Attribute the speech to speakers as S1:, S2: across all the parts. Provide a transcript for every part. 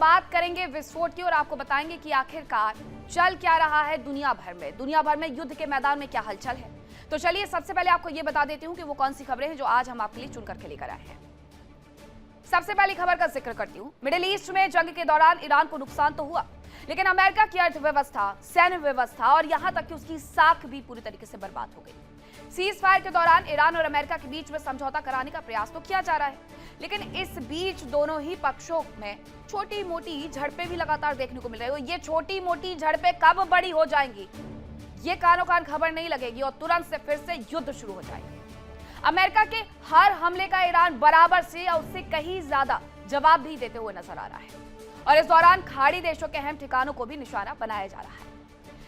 S1: बात करेंगे विस्फोट की और आपको बताएंगे कि आखिरकार चल क्या रहा है दुनिया भर में युद्ध के मैदान में क्या हलचल है। तो चलिए सबसे पहले आपको यह बता देती हूं कि वो कौन सी खबरें हैं जो आज हम आपके लिए चुनकर के लेकर आए हैं। सबसे पहली खबर का जिक्र करती हूं। मिडिल ईस्ट में जंग के दौरान ईरान को नुकसान तो हुआ, लेकिन अमेरिका की अर्थव्यवस्था, सैन्य व्यवस्था और यहां तक कि उसकी साख भी पूरी तरीके से बर्बाद हो गई। सीज फायर के दौरान ईरान और अमेरिका के बीच में समझौता कराने का प्रयास तो किया जा रहा है, लेकिन इस बीच दोनों ही पक्षों में छोटी मोटी झड़पें भी लगातार देखने को मिल रही है। ये छोटी मोटी झड़पें कब बड़ी हो जाएंगी, ये कानो कान खबर नहीं लगेगी और तुरंत से फिर से युद्ध शुरू हो जाएगा। अमेरिका के हर हमले का ईरान बराबर से या उससे कहीं ज्यादा जवाब भी देते हुए नजर आ रहा है और इस दौरान खाड़ी देशों के अहम ठिकानों को भी निशाना बनाया जा रहा है।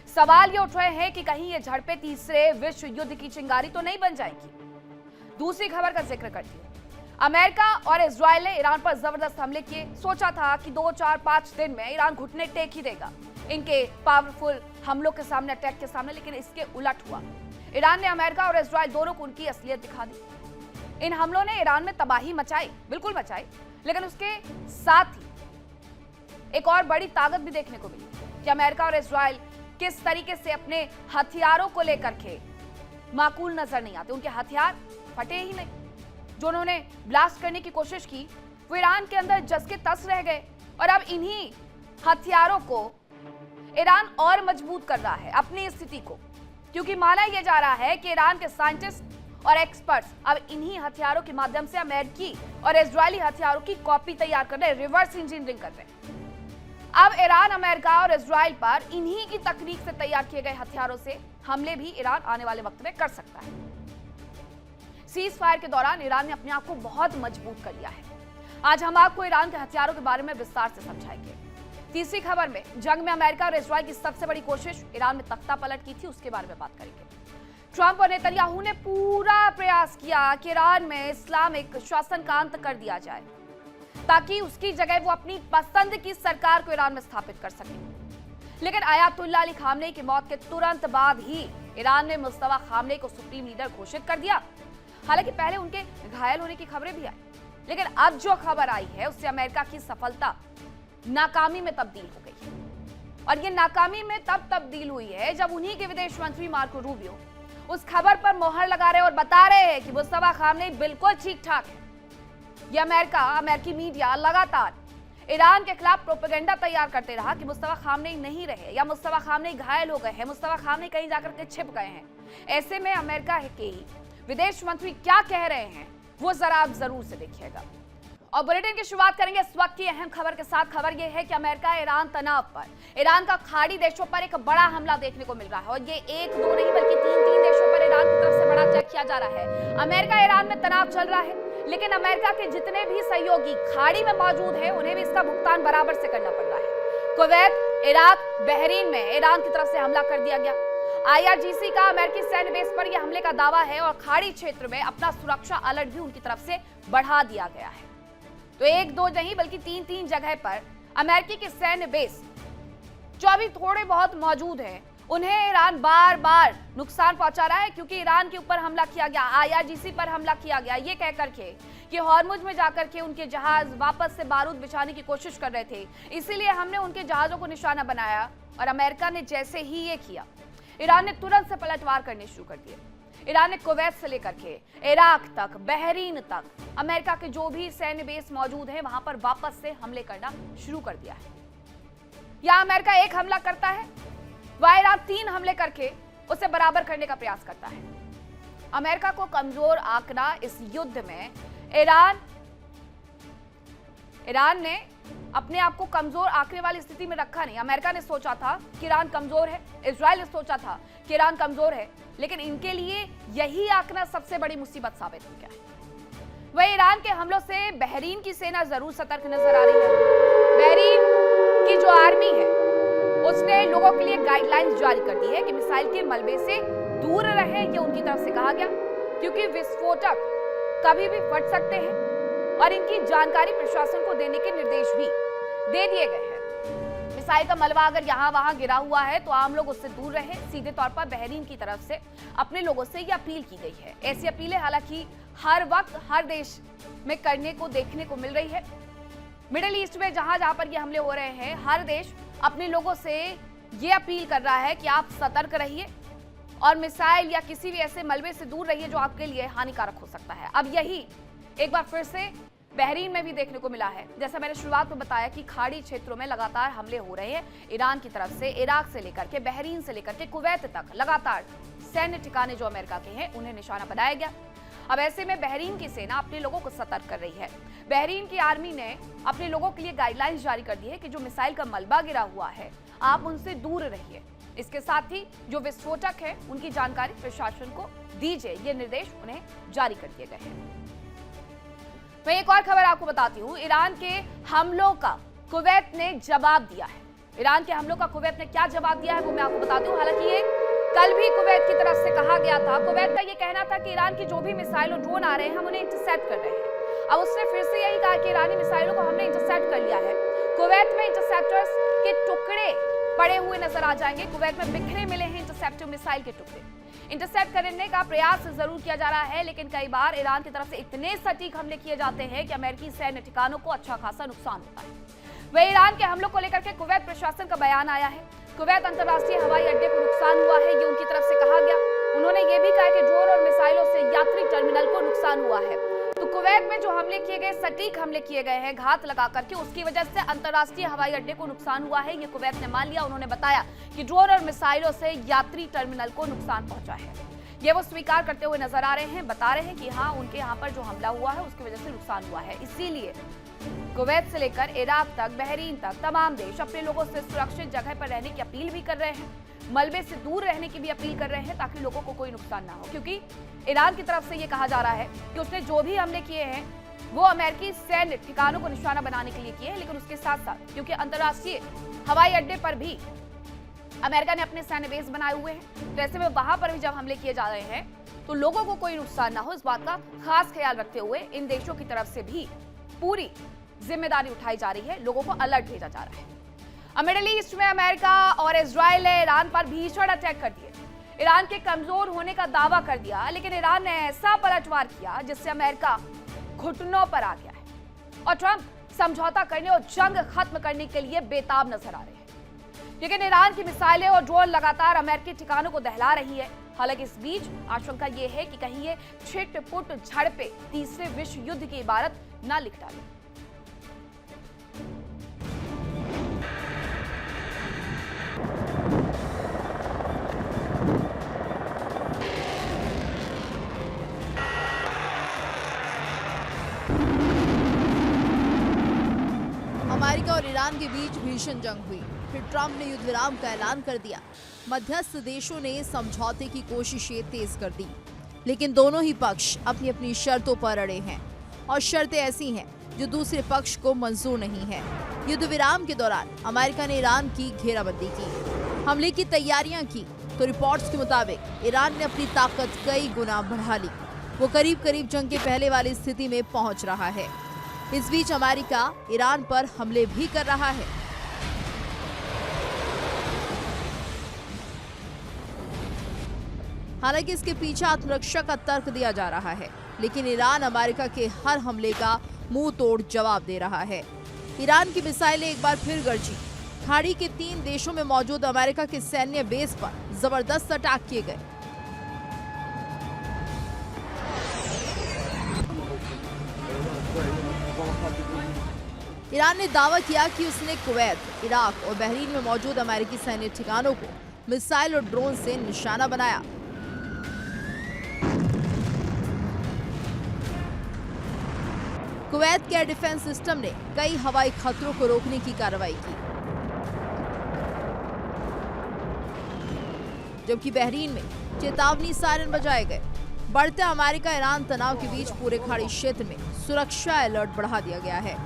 S1: सवाल ये उठ रहे हैं कि कहीं ये झड़पें तीसरे विश्व युद्ध की चिंगारी तो नहीं बन जाएंगी। दूसरी खबर का जिक्र करती हूँ। अमेरिका और इजराइल ने ईरान पर जबरदस्त हमले किए। सोचा था कि 2, 4, 5 दिन में ईरान घुटने टेक ही देगा इनके पावरफुल हमलों के सामने, अटैक के सामने, लेकिन इसके उलट हुआ। ईरान ने अमेरिका और इजराइल दोनों को उनकी असलियत दिखा दी। इन हमलों ने ईरान में तबाही मचाई, बिल्कुल मचाई, लेकिन उसके साथ ही एक और बड़ी ताकत भी देखने को मिली कि अमेरिका और इजराइल किस तरीके से अपने हथियारों को लेकर के माकूल नजर नहीं आते। उनके हथियार फटे ही नहीं। जो उन्होंने ब्लास्ट करने की कोशिश की वो ईरान के अंदर जस के तस रह गए और अब इन्हीं हथियारों को ईरान और मजबूत कर रहा है अपनी स्थिति को, क्योंकि माना यह जा रहा है कि ईरान के साइंटिस्ट और एक्सपर्ट्स अब इन्हीं हथियारों के माध्यम से अमेरिकी और इजरायली हथियारों की कॉपी तैयार कर रहे हैं, रिवर्स इंजीनियरिंग कर रहे हैं। अब ईरान, अमेरिका और इजराइल पर इन्हीं की तकनीक से तैयार किए गए हथियारों से हमले भी ईरान आने वाले वक्त में कर सकता है। सीज फायर के दौरान ईरान ने अपने आप को बहुत मजबूत कर लिया है। आज हम आपको ईरान के हथियारों के बारे में विस्तार से समझाएंगे। तीसरी खबर में जंग में अमेरिका और इजराइल की सबसे बड़ी कोशिश ईरान में तख्ता पलट की थी, उसके बारे में बात करेंगे। ट्रंप और नेतन्याहू ने पूरा प्रयास किया कि ईरान में इस्लामिक शासन का अंत कर दिया जाए ताकि उसकी जगह वो अपनी पसंद की सरकार को ईरान में स्थापित कर सके। लेकिन अयातुल्लाह अली खामनेई की मौत के तुरंत बाद ही ईरान ने मुस्तफा खामनेई को सुप्रीम लीडर घोषित कर दिया। हालांकि पहले उनके घायल होने की खबरें भी आई, लेकिन अब जो खबर आई है उससे अमेरिका की सफलता नाकामी में तब्दील हो गई है। और ये नाकामी में तब तब्दील हुई है जब उन्हीं के विदेश मंत्री मार्को रूबियो उस खबर पर मोहर लगा रहे और बता रहे हैं कि मुस्तफा खामनेई बिल्कुल ठीक ठाक है। ये अमेरिकी मीडिया लगातार ईरान के खिलाफ प्रोपेगेंडा तैयार करते रहा कि मुस्तफा खामनेई नहीं रहे या मुस्तफा खामनेई घायल हो गए हैं, मुस्तफा खामनेई कहीं जाकर के छिप गए हैं। ऐसे में अमेरिका के ही विदेश मंत्री क्या कह रहे हैं वो जरा आप जरूर से देखिएगा। और बुलेटिन की शुरुआत करेंगे इस वक्त की अहम खबर के साथ। खबर यह है कि अमेरिका ईरान तनाव पर, ईरान का खाड़ी देशों पर एक बड़ा हमला देखने को मिल रहा है और ये 1, 2 नहीं बल्कि 3 देशों पर ईरान की तरफ से बड़ा अटैक किया जा रहा है। अमेरिका ईरान में तनाव चल रहा है, लेकिन अमेरिका के जितने भी सहयोगी खाड़ी में मौजूद हैं उन्हें भी इसका भुगतान बराबर से करना पड़ रहा है। कुवैत, इराक, बहरीन में ईरान की तरफ से हमला कर दिया गया। IRGC का अमेरिकी सैन्य बेस पर यह हमले का दावा है और खाड़ी क्षेत्र में अपना सुरक्षा अलर्ट भी उनकी तरफ से बढ़ा दिया गया है। तो 1, 2 नहीं बल्कि 3 जगह पर अमेरिकी के सैन्य बेस जो अभी थोड़े बहुत मौजूद हैं उन्हें ईरान बार बार नुकसान पहुंचा रहा है, क्योंकि ईरान के ऊपर हमला किया गया, IRGC पर हमला किया गया, ये कहकर के कि हॉर्मुज में जाकर के उनके जहाज वापस से बारूद बिछाने की कोशिश कर रहे थे, इसीलिए हमने उनके जहाजों को निशाना बनाया। और अमेरिका ने जैसे ही ये किया, ईरान ने तुरंत से पलटवार करने शुरू कर दिए। ईरान ने कुवैत से लेकर के इराक तक, बहरीन तक अमेरिका के जो भी सैन्य बेस मौजूद हैं वहां पर वापस से हमले करना शुरू कर दिया है। यहां अमेरिका एक हमला करता है, वह ईरान 3 हमले करके उसे बराबर करने का प्रयास करता है। अमेरिका को कमजोर आंकना इस युद्ध में ईरान ने अपने आप को कमजोर आंकने वाली स्थिति में रखा नहीं। अमेरिका ने सोचा था कि ईरान कमजोर है, इजराइल ने सोचा था कि ईरान कमजोर है, लेकिन इनके लिए यही आंकना सबसे बड़ी मुसीबत साबित हो गया है। वह ईरान के हमलों से बहरीन की सेना जरूर सतर्क नजर आ रही है। बहरीन की जो आर्मी है उसने लोगों के लिए गाइडलाइंस जारी कर दी है कि मिसाइल के मलबे से दूर रहें, ये उनकी तरफ से कहा गया, क्योंकि विस्फोटक कभी भी फट सकते हैं और इनकी जानकारी प्रशासन को देने के निर्देश भी दे दिए गए हैं। मिसाइल का मलबा अगर यहाँ वहां गिरा हुआ है तो आम लोग उससे दूर रहें। सीधे तौर पर बहरीन की तरफ से अपने लोगों से यह अपील की गई है। ऐसी अपीलें हालांकि हर वक्त हर देश में करने को देखने को मिल रही है। मिडिल ईस्ट में जहां पर ये हमले हो रहे हैं, हर देश अपने लोगों से ये अपील कर रहा है कि आप सतर्क रहिए और मिसाइल या किसी भी ऐसे मलबे से दूर रहिए जो आपके लिए हानिकारक हो सकता है। अब यही एक बार फिर से बहरीन में भी देखने को मिला है। जैसा मैंने शुरुआत में बताया कि खाड़ी क्षेत्रों में लगातार हमले हो रहे हैं ईरान की तरफ से, इराक से लेकर के, बहरीन से लेकर के कुवैत तक लगातार सैन्य ठिकाने जो अमेरिका के हैं उन्हें निशाना बनाया गया। अब ऐसे में बहरीन की सेना अपने लोगों को सतर्क कर रही है। बहरीन की आर्मी ने अपने लोगों के लिए गाइडलाइंस जारी कर दी है कि जो मिसाइल का मलबा गिरा हुआ है आप उनसे दूर रहिए। इसके साथ ही जो विस्फोटक है उनकी जानकारी प्रशासन को दीजिए, ये निर्देश उन्हें जारी कर दिए गए हैं। मैं एक और खबर आपको बताती हूँ। ईरान के हमलों का कुवैत ने जवाब दिया है। ईरान के हमलों का कुवैत ने क्या जवाब दिया है वो मैं आपको बताती हूँ। हालांकि ये कल भी कुवैत की तरफ से कहा गया था। कुवैत का ये कहना था कि ईरान की जो भी मिसाइल और ड्रोन आ रहे हैं हम उन्हें इंटरसेप्ट कर रहे हैं। अब उसने फिर से यही कहा कि ईरानी मिसाइलों को हमने इंटरसेप्ट कर लिया है। कुवैत में इंटरसेप्टर्स के टुकड़े पड़े हुए नजर आ जाएंगे। कुवैत में बिखरे मिले हैं इंटरसेप्टर मिसाइल के टुकड़े। इंटरसेप्ट करने का प्रयास जरूर किया जा रहा है, लेकिन कई बार ईरान की तरफ से इतने सटीक हमले किए जाते हैं कि अमेरिकी सैन्य ठिकानों को अच्छा खासा नुकसान होता है। वह ईरान के हमलों को लेकर के कुवैत प्रशासन का बयान आया है। कुवैत अंतर्राष्ट्रीय हवाई अड्डे को नुकसान हुआ है, ये उनकी तरफ से कहा गया। उन्होंने ये भी कहा कि ड्रोन और मिसाइलों से यात्री टर्मिनल को नुकसान हुआ है। तो कुवैत में जो हमले किए गए, सटीक हमले किए गए हैं घात लगा करके, उसकी वजह से अंतर्राष्ट्रीय हवाई अड्डे को नुकसान हुआ है, ये कुवैत ने मान लिया। उन्होंने बताया कि ड्रोन और मिसाइलों से यात्री टर्मिनल को नुकसान पहुंचा है। ये वो स्वीकार करते हुए नजर आ रहे हैं, बता रहे हैं कि हाँ उनके यहाँ पर जो हमला हुआ है उसकी वजह से नुकसान हुआ है। इसीलिए कुवैत से लेकर इराक तक, बहरीन तक तमाम देश अपने लोगों से सुरक्षित जगह पर रहने की अपील भी कर रहे हैं, मलबे से दूर रहने की भी अपील कर रहे हैं ताकि लोगों को कोई नुकसान ना हो। क्योंकि ईरान की तरफ से ये कहा जा रहा है कि उसने जो भी हमले किए हैं वो अमेरिकी सैन्य ठिकानों को निशाना बनाने के लिए किए हैं, लेकिन उसके साथ साथ क्योंकि अंतर्राष्ट्रीय हवाई अड्डे पर भी अमेरिका ने अपने सैन्य बेस बनाए हुए हैं, तो ऐसे में वहां पर भी जब हमले किए जा रहे हैं तो लोगों को कोई नुकसान ना हो, इस बात का खास ख्याल रखते हुए इन देशों की तरफ से भी पूरी जिम्मेदारी उठाई जा रही है, लोगों को अलर्ट भेजा जा रहा है। अब मिडिल ईस्ट में अमेरिका और इजराइल ने ईरान पर भीषण अटैक कर दिए। ईरान के कमजोर होने का दावा कर दिया, लेकिन ईरान ने ऐसा पलटवार किया जिससे अमेरिका घुटनों पर आ गया है और ट्रंप समझौता करने और जंग खत्म करने के लिए बेताब नजर आ रहे हैं। लेकिन ईरान की मिसाइलें और ड्रोन लगातार अमेरिकी ठिकानों को दहला रही है। हालांकि इस बीच आशंका ये है कि कहीं ये छिटपुट झड़पें तीसरे विश्व युद्ध की इबारत न लिख डाले।
S2: अमेरिका और ईरान के बीच भीषण जंग हुई, फिर ट्रंप ने युद्ध विराम का ऐलान कर दिया। मध्यस्थ देशों ने समझौते की कोशिशें तेज कर दी, लेकिन दोनों ही पक्ष अपनी अपनी शर्तों पर अड़े हैं और शर्तें ऐसी हैं जो दूसरे पक्ष को मंजूर नहीं है। युद्ध विराम के दौरान अमेरिका ने ईरान की घेराबंदी की, हमले की तैयारियां की, तो रिपोर्ट्स के मुताबिक ईरान ने अपनी ताकत कई गुना बढ़ा ली। वो करीब करीब जंग के पहले वाली स्थिति में पहुंच रहा है। इस बीच अमेरिका ईरान पर हमले भी कर रहा है। हालांकि इसके पीछे आत्मरक्षा का तर्क दिया जा रहा है, लेकिन ईरान अमेरिका के हर हमले का मुंह तोड़ जवाब दे रहा है। ईरान की मिसाइलें एक बार फिर गरजी। खाड़ी के 3 देशों में मौजूद अमेरिका के सैन्य बेस पर जबरदस्त अटैक किए गए। ईरान ने दावा किया कि उसने कुवैत, इराक और बहरीन में मौजूद अमेरिकी सैन्य ठिकानों को मिसाइल और ड्रोन से निशाना बनाया। कुवैत के एयर डिफेंस सिस्टम ने कई हवाई खतरों को रोकने की कार्रवाई की, जबकि बहरीन में चेतावनी सायरन बजाए गए। बढ़ते अमेरिका ईरान तनाव के बीच पूरे खाड़ी क्षेत्र में सुरक्षा अलर्ट बढ़ा दिया गया है।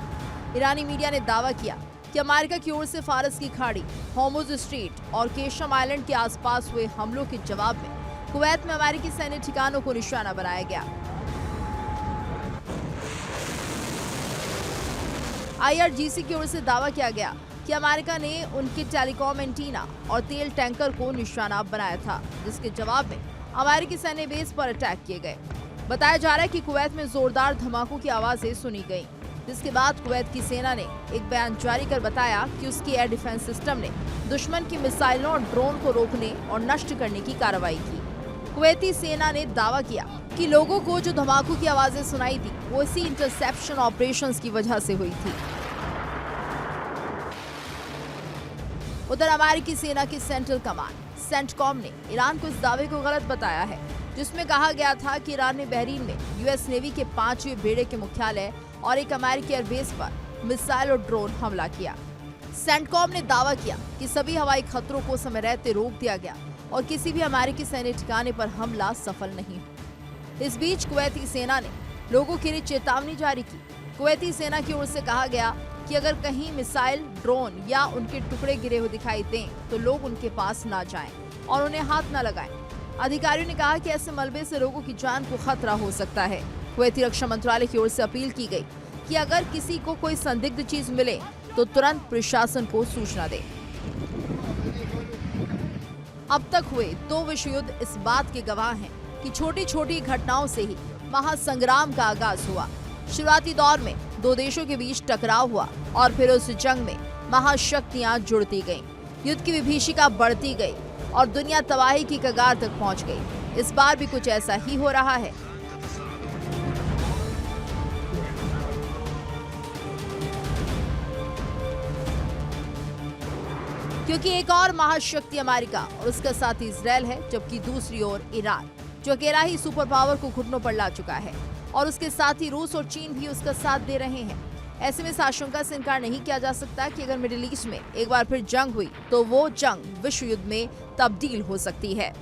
S2: ईरानी मीडिया ने दावा किया कि अमेरिका की ओर से फारस की खाड़ी, होर्मुज स्ट्रेट और केशम आइलैंड के आसपास हुए हमलों के जवाब में कुवैत में अमेरिकी सैन्य ठिकानों को निशाना बनाया गया। IRGC की ओर से दावा किया गया कि अमेरिका ने उनके टेलीकॉम एंटीना और तेल टैंकर को निशाना बनाया था, जिसके जवाब में अमेरिकी सैन्य बेस पर अटैक किए गए। बताया जा रहा है कि कुवैत में जोरदार धमाकों की आवाजें सुनी गईं। जिसके बाद कुवैत की सेना ने एक बयान जारी कर बताया कि उसकी एयर डिफेंस सिस्टम ने दुश्मन की मिसाइलों और ड्रोन को रोकने और नष्ट करने की कार्रवाई की। कुवैती सेना ने दावा किया कि लोगों को जो धमाकों की आवाजें सुनाई थी वो इसी इंटरसेप्शन ऑपरेशंस की वजह से हुई थी। उधर अमेरिकी सेना की सेंट्रल कमांड सेंटकॉम ने ईरान को इस दावे को गलत बताया है, जिसमें कहा गया था कि ईरान ने बहरीन में यूएस नेवी के 5वें बेड़े के मुख्यालय और एक अमेरिकी एयरबेस पर मिसाइल और ड्रोन हमला किया। सेंटकॉम ने दावा किया कि सभी हवाई खतरों को समय रहते रोक दिया गया और किसी भी अमेरिकी सैन्य ठिकाने पर हमला सफल नहीं हुआ। इस बीच कुवैती सेना ने लोगों के लिए चेतावनी जारी की। कुवैती सेना की ओर से कहा गया कि अगर कहीं मिसाइल, ड्रोन या उनके टुकड़े गिरे हुए दिखाई दें तो लोग उनके पास ना जाएं और उन्हें हाथ न लगाएं। अधिकारियों ने कहा कि ऐसे मलबे से लोगों की जान को खतरा हो सकता है। कुवैती रक्षा मंत्रालय की ओर से अपील की गई कि अगर किसी को कोई संदिग्ध चीज मिले तो तुरंत प्रशासन को सूचना दे। अब तक हुए 2 विश्व युद्ध इस बात के गवाह हैं कि छोटी छोटी घटनाओं से ही महासंग्राम का आगाज हुआ। शुरुआती दौर में 2 देशों के बीच टकराव हुआ और फिर उस जंग में महाशक्तियां जुड़ती गईं। युद्ध की विभीषिका बढ़ती गई और दुनिया तबाही की कगार तक पहुंच गई। इस बार भी कुछ ऐसा ही हो रहा है। क्योंकि एक और महाशक्ति अमेरिका और उसका साथी इजराइल है, जबकि दूसरी ओर ईरान, जो अकेला ही सुपर पावर को घुटनों पर ला चुका है, और उसके साथी रूस और चीन भी उसका साथ दे रहे हैं। ऐसे में इस आशंका से इनकार नहीं किया जा सकता कि अगर मिडिल ईस्ट में एक बार फिर जंग हुई तो वो जंग विश्व युद्ध में तब्दील हो सकती है।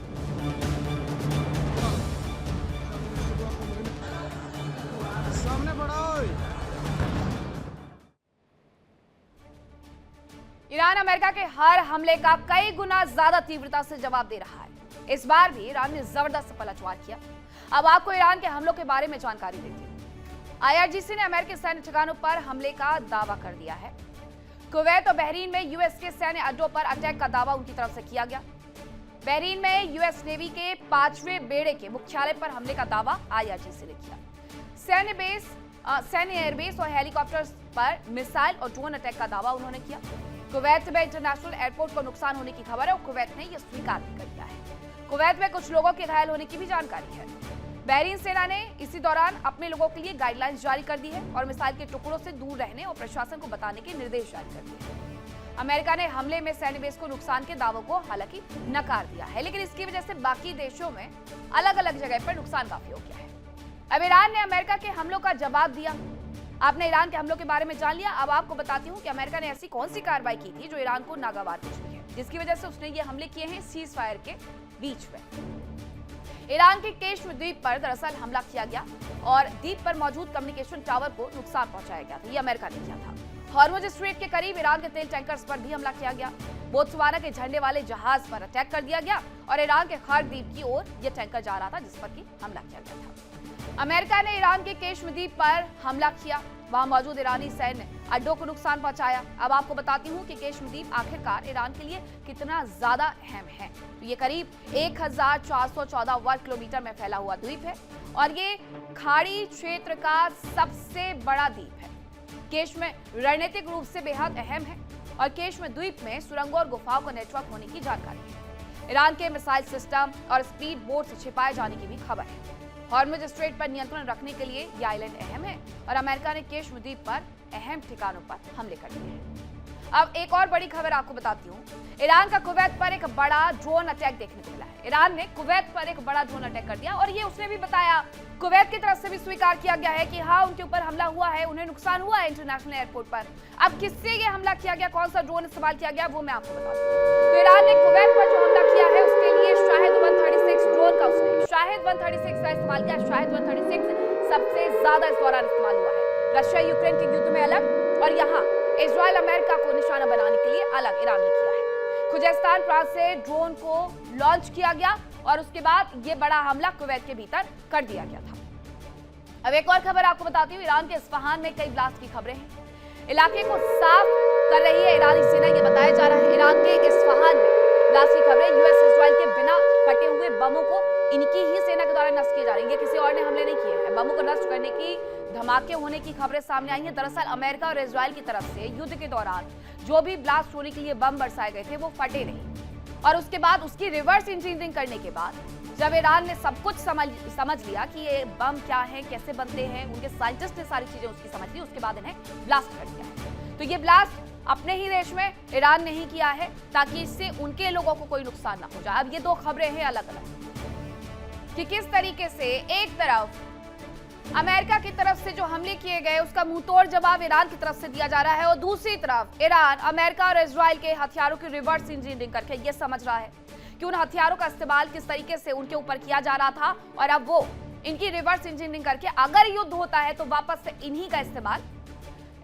S1: ईरान अमेरिका के हर हमले का कई गुना ज्यादा तीव्रता से जवाब दे रहा है। इस बार भी ईरान ने जबरदस्त पलटवार किया। अब आपको ईरान के हमलों के बारे में जानकारी देती हूं। IRGC ने अमेरिकी सैन्य ठिकानों पर हमले का दावा कर दिया है। कुवैत और बहरीन में यूएस के सैन्य अड्डों पर अटैक का दावा उनकी तरफ से किया गया। बहरीन में यूएस नेवी के 5वें बेड़े के मुख्यालय पर हमले का दावा IRGC ने किया। सैन्य एयरबेस और हेलीकॉप्टर्स पर मिसाइल और ड्रोन अटैक का दावा उन्होंने किया। कुवैत में इंटरनेशनल एयरपोर्ट को नुकसान होने की खबर है और कुवैत ने यह स्वीकार भी कर दिया है। कुवैत में कुछ लोगों के घायल होने की भी जानकारी है। बहरीन सेना ने इसी दौरान अपने लोगों के लिए गाइडलाइंस जारी कर दी है और मिसाइल के टुकड़ों से दूर रहने और प्रशासन को बताने के निर्देश जारी कर दिए हैं। अमेरिका ने हमले में सैन्य बेस को नुकसान के दावों को हालांकि नकार दिया है, लेकिन इसकी वजह से बाकी देशों में अलग अलग जगह पर नुकसान काफी हो गया है। अब ईरान ने अमेरिका के हमलों का जवाब दिया। आपने ईरान के हमलों के बारे में जान लिया। अब आपको बताती हूँ कि अमेरिका ने ऐसी कौन सी कार्रवाई की थी जो ईरान को नागवार हो चुकी है, जिसकी वजह से उसने ये हमले किए हैं सीज फायर के बीच में। ईरान के केश्म द्वीप पर दरअसल हमला किया गया और द्वीप पर मौजूद कम्युनिकेशन टावर को नुकसान पहुंचाया गया था। ये अमेरिका ने किया था। हॉर्मुज स्ट्रेट के करीब ईरान के तेल टैंकर्स पर भी हमला किया गया। बोत्सवाना के झंडे वाले जहाज पर अटैक कर दिया गया और ईरान के खार द्वीप की ओर यह टैंकर जा रहा था जिस पर की हमला किया गया था। अमेरिका ने ईरान के केश्म द्वीप पर हमला किया, वहां मौजूद ईरानी सैन्य अड्डों को नुकसान पहुंचाया। अब आपको बताती हूं कि केश्म द्वीप आखिरकार ईरान के लिए कितना ज्यादा अहम है। तो ये करीब 1414 वर्ग किलोमीटर में फैला हुआ द्वीप है और ये खाड़ी क्षेत्र का सबसे बड़ा द्वीप है। केश्म रणनीतिक रूप से बेहद अहम है और केश्म द्वीप में सुरंगों और गुफाओं का नेटवर्क होने की जानकारी है। ईरान के मिसाइल सिस्टम और स्पीड बोट से छिपाए जाने की भी खबर है। हॉर्मुज स्ट्रेट पर नियंत्रण रखने के लिए यह आइलैंड अहम है और अमेरिका ने केश्म द्वीप पर अहम ठिकानों पर हमले कर दिए हैं। अब एक और बड़ी खबर आपको बताती हूँ। ईरान का कुवैत पर एक बड़ा ड्रोन अटैक देखने को मिला है। ईरान ने कुवैत पर एक बड़ा ड्रोन अटैक कर दिया और ये उसने भी बताया, कुवैत की तरफ से भी स्वीकार किया गया है कि हाँ उनके ऊपर हमला हुआ है, उन्हें नुकसान हुआ है इंटरनेशनल एयरपोर्ट पर। अब किससे ये हमला किया गया, कौन सा ड्रोन इस्तेमाल किया गया, वो मैं आपको बताती हूँ। तो ईरान ने कुवैत पर जो हमला किया है उसके लिए शाहिद 136 ड्रोन का उसने शाहिद 136 का इस्तेमाल किया। शाहिद 136 सबसे ज्यादा इस दौरान इस्तेमाल हुआ है। रशिया यूक्रेन के युद्ध में अलग और यहाँ इजराइल अमेरिका को निशाना बनाने के लिए अलग ईरान ने किया है। खुजस्तान प्रांत से ड्रोन को लॉन्च किया गया और उसके बाद ये बड़ा हमला कुवैत के भीतर कर दिया गया था। अब एक और खबर आपको बताती हूँ। ईरान के इस्फहान में कई ब्लास्ट की खबरें हैं। इलाके को साफ कर रही है ईरानी सेना, ये बताया जा रहा है। ईरान के इस्फहान में ब्लास्ट की खबरें। यूएस इजराइल के बिना फटे हुए बमों को इनकी ही सेना के द्वारा नष्ट किए जा रहे हैं, ये किसी और ने हमले नहीं किए हैं। बमों को नष्ट करने की, धमाके होने की खबरें सामने आई हैं। दरअसल अमेरिका और इजराइल की तरफ से युद्ध के दौरान जो भी ब्लास्ट होने के लिए बम बरसाए गए थे वो फटे नहीं, और उसके बाद उसकी रिवर्स इंजीनियरिंग करने के बाद जब ईरान ने सब कुछ समझ लिया कि ये बम क्या है, कैसे बनते हैं, उनके साइंटिस्ट ने सारी चीजें उसकी समझ ली, उसके बाद इन्हें ब्लास्ट कर दिया है। तो ये ब्लास्ट अपने ही देश में ईरान ने ही किया है ताकि इससे उनके लोगों को कोई नुकसान ना हो जाए। अब ये दो खबरें हैं अलग अलग कि किस तरीके से एक तरफ अमेरिका की तरफ से जो हमले किए गए उसका मुंहतोड़ जवाब ईरान की तरफ से दिया जा रहा है, और दूसरी तरफ ईरान अमेरिका और इजराइल के हथियारों की रिवर्स इंजीनियरिंग करके ये समझ रहा है कि उन हथियारों का इस्तेमाल किस तरीके से उनके ऊपर किया जा रहा था, और अब वो इनकी रिवर्स इंजीनियरिंग करके अगर युद्ध होता है तो वापस से इन्हीं का इस्तेमाल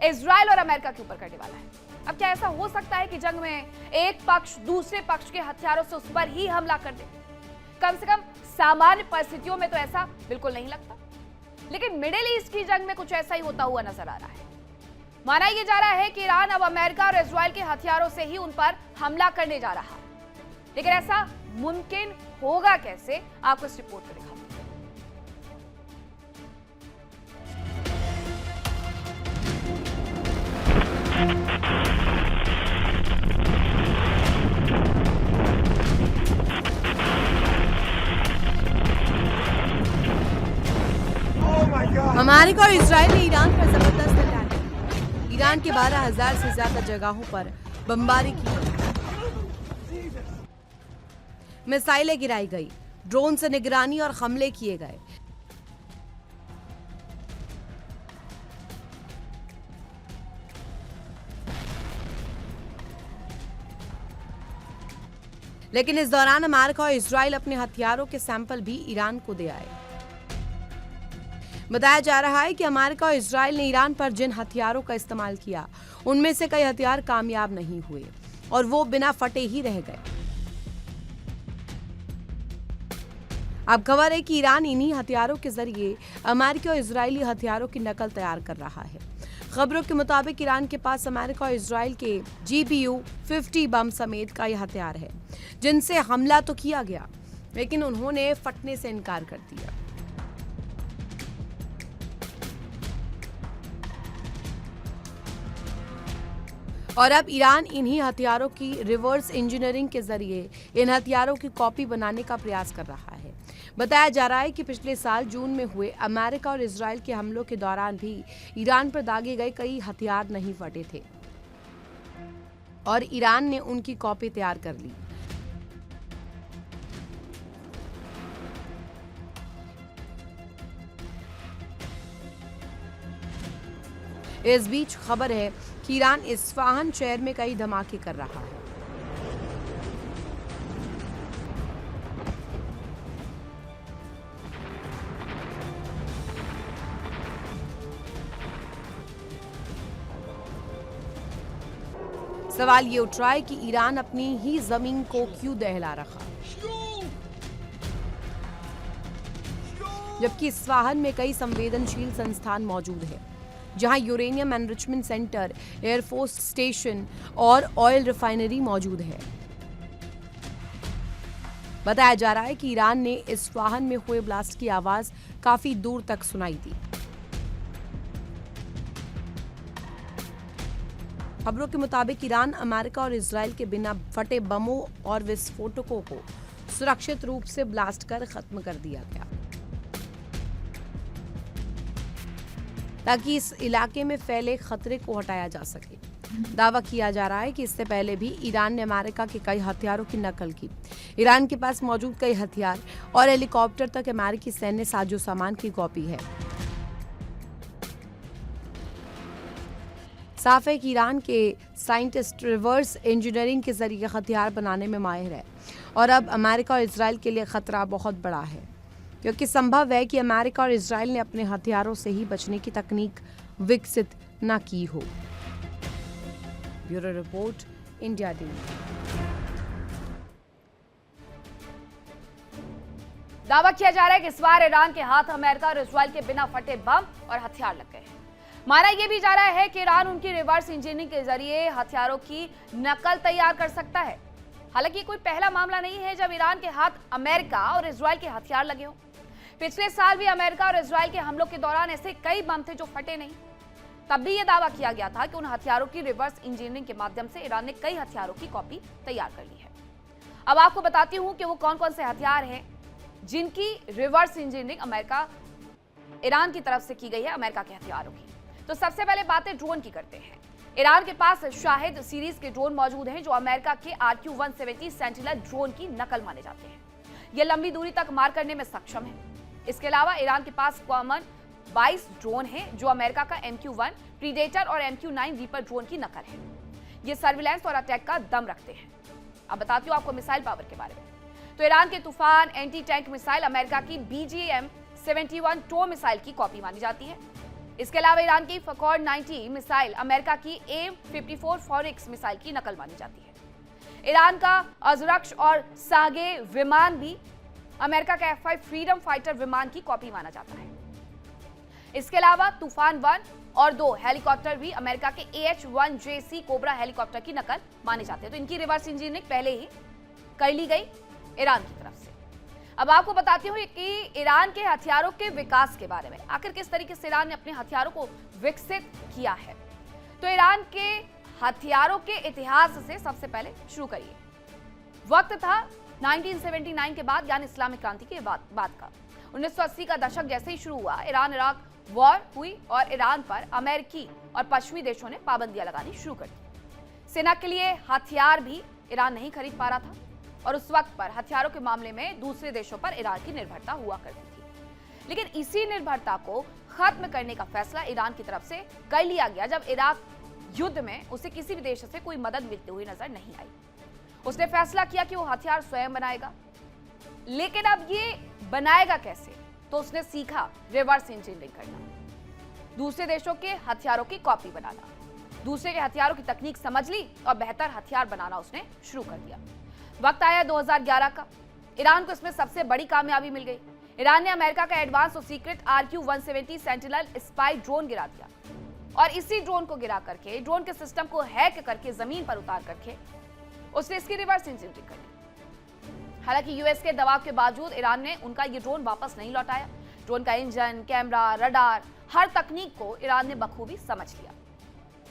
S1: इजराइल और अमेरिका के ऊपर करने वाला है। अब क्या ऐसा हो सकता है कि जंग में एक पक्ष दूसरे पक्ष के हथियारों से उस पर ही हमला कर दे? कम से कम सामान्य परिस्थितियों में तो ऐसा बिल्कुल नहीं लगता, लेकिन मिडिल ईस्ट की जंग में कुछ ऐसा ही होता हुआ नजर आ रहा है। माना यह जा रहा है कि ईरान अब अमेरिका और इजराइल के हथियारों से ही उन पर हमला करने जा रहा है, लेकिन ऐसा मुमकिन होगा कैसे, आपको इस रिपोर्ट में दिखाते हैं।
S3: अमेरिका और इसराइल ने ईरान पर जबरदस्त अटैक किया। ईरान के 12,000 से ज्यादा जगहों पर बमबारी की, मिसाइलें गिराई गई, ड्रोन से निगरानी और हमले किए गए। लेकिन इस दौरान अमेरिका और इसराइल अपने हथियारों के सैंपल भी ईरान को दे आए। बताया जा रहा है कि अमेरिका और इसराइल ने ईरान पर जिन हथियारों का इस्तेमाल किया उनमें से कई हथियार कामयाब नहीं हुए और वो बिना फटे ही रह गए। अब खबर है कि ईरान इन्हीं हथियारों के जरिए अमेरिकी और इजरायली हथियारों की नकल तैयार कर रहा है। खबरों के मुताबिक ईरान के पास अमेरिका और इजराइल के GBU-50 बम समेत कई हथियार है जिनसे हमला तो किया गया, लेकिन उन्होंने फटने से इनकार कर दिया। और अब ईरान इन्हीं हथियारों की रिवर्स इंजीनियरिंग के जरिए इन हथियारों की कॉपी बनाने का प्रयास कर रहा है। बताया जा रहा है कि पिछले साल जून में हुए अमेरिका और इजराइल के हमलों के दौरान भी ईरान पर दागे गए कई हथियार नहीं फटे थे और ईरान ने उनकी कॉपी तैयार कर ली। इस बीच खबर है कि ईरान इस्फहान शहर में कई धमाके कर रहा है। सवाल ये उठ रहा है कि ईरान अपनी ही जमीन को क्यों दहला रखा, जबकि इस्फहान में कई संवेदनशील संस्थान मौजूद है जहां uranium enrichment centre, air force station और ऑयल रिफाइनरी मौजूद है। बताया जा रहा है कि ईरान ने इस्फहान में हुए ब्लास्ट की आवाज काफी दूर तक सुनाई दी। खबरों के मुताबिक ईरान अमेरिका और इजराइल के बिना फटे बमों और विस्फोटकों को सुरक्षित रूप से ब्लास्ट कर खत्म कर दिया गया ताकि इस इलाके में फैले खतरे को हटाया जा सके। दावा किया जा रहा है कि इससे पहले भी ईरान ने अमेरिका के कई हथियारों की नकल की। ईरान के पास मौजूद कई हथियार और हेलीकॉप्टर तक अमेरिकी सैन्य साजो सामान की कॉपी है। साफ है कि ईरान के साइंटिस्ट रिवर्स इंजीनियरिंग के जरिए हथियार बनाने में माहिर है और अब अमेरिका और इजराइल के लिए खतरा बहुत बड़ा है, क्योंकि संभव है कि अमेरिका और इजराइल ने अपने हथियारों से ही बचने की तकनीक विकसित न की हो। Bureau report, India TV.
S1: दावा किया जा रहा है कि इस बार ईरान के हाथ अमेरिका और इजराइल के बिना फटे बम और हथियार लग गए हैं। माना यह भी जा रहा है कि ईरान उनकी रिवर्स इंजीनियरिंग के जरिए हथियारों की नकल तैयार कर सकता है। हालांकि ये कोई पहला मामला नहीं है जब ईरान के हाथ अमेरिका और इजराइल के हथियार लगे हो। पिछले साल भी अमेरिका और इजराइल के हमलों के दौरान ऐसे कई बम थे जो फटे नहीं। तब भी यह दावा किया गया था कि उन हथियारों की रिवर्स इंजीनियरिंग के माध्यम से ईरान ने कई हथियारों की कॉपी तैयार कर ली है। अब आपको बताती हूं कि वो कौन कौन से हथियार हैं जिनकी रिवर्स इंजीनियरिंग अमेरिका ईरान की तरफ से की गई है, अमेरिका के हथियारों की। तो सबसे पहले बातें ड्रोन की करते हैं। ईरान के पास शाहिद सीरीज के ड्रोन मौजूद हैं जो अमेरिका के RQ-170 सेंटिनल ड्रोन की नकल माने जाते हैं। ये लंबी दूरी तक मार करने में सक्षम है। इसके अलावा ईरान के पास कॉमन 22 ड्रोन हैं जो अमेरिका का MQ-1 प्रीडेटर और MQ-9 रीपर ड्रोन की नकल है। ये सर्विलांस और अटैक का दम रखते हैं। अब बताती हूँ आपको मिसाइल पावर के बारे में। तो ईरान के तूफान एंटी टैंक मिसाइल अमेरिका की BGM-71 टो मिसाइल की कॉपी मानी जाती है। इसके अलावा ईरान की फकॉर्ड 90 मिसाइल अमेरिका की AIM-54 फॉरिक्स मिसाइल की नकल मानी जाती है। ईरान का अजरक्श और सागे विमान भी अमेरिका का F-5 फ्रीडम फाइटर विमान की कॉपी माना जाता है। इसके अलावा तूफान 1 और 2 हेलीकॉप्टर भी अमेरिका के AH-1JC कोबरा हेलीकॉप्टर की नकल माने जाते हैं। तो इनकी रिवर्स इंजीनियरिंग पहले ही कर ली गई ईरान की तरफ से। अब आपको बताती हूँ कि ईरान के हथियारों के विकास के बारे में, आखिर किस तरीके से ईरान ने अपने हथियारों को विकसित किया है। तो ईरान के हथियारों के इतिहास से सबसे पहले शुरू करिए। वक्त था 1979 के बाद, यानी इस्लामिक क्रांति के बाद का। 1980 का दशक जैसे ही शुरू हुआ, ईरान इराक वॉर हुई और ईरान पर अमेरिकी और पश्चिमी देशों ने पाबंदियां लगानी शुरू कर दी। सेना के लिए हथियार भी ईरान नहीं खरीद पा रहा था और उस वक्त पर हथियारों के मामले में दूसरे देशों पर ईरान की निर्भरता हुआ करती थी। लेकिन इसी निर्भरता को खत्म करने का फैसला ईरान की तरफ से कर लिया गया जब इराक युद्ध में उसे किसी भी देश से कोई मदद मिलती हुई नजर नहीं आई। उसने फैसला किया कि वो हथियार स्वयं बनाएगा। लेकिन अब ये बनाएगा कैसे? तो उसने सीखा रिवर्स इंजीनियरिंग करना, दूसरे देशों के हथियारों की कॉपी बनाना, दूसरे के हथियारों की तकनीक समझ ली और बेहतर हथियार बनाना उसने शुरू कर दिया। वक्त आया 2011 का। ईरान को इसमें सबसे बड़ी कामयाबी मिल गई। ईरान ने अमेरिका का एडवांस और secret RQ-170 sentinel spy drone गिरा दिया और इसी ड्रोन को गिरा करके, ड्रोन के सिस्टम को हैक करके जमीन पर उतार करके उसने इसकी रिवर्स इंजीनियरिंग कर दी। हालांकि यूएस के दबाव के बावजूद ईरान ने उनका ये ड्रोन वापस नहीं लौटाया। ड्रोन का इंजन, कैमरा, रडार, हर तकनीक को ईरान ने बखूबी समझ लिया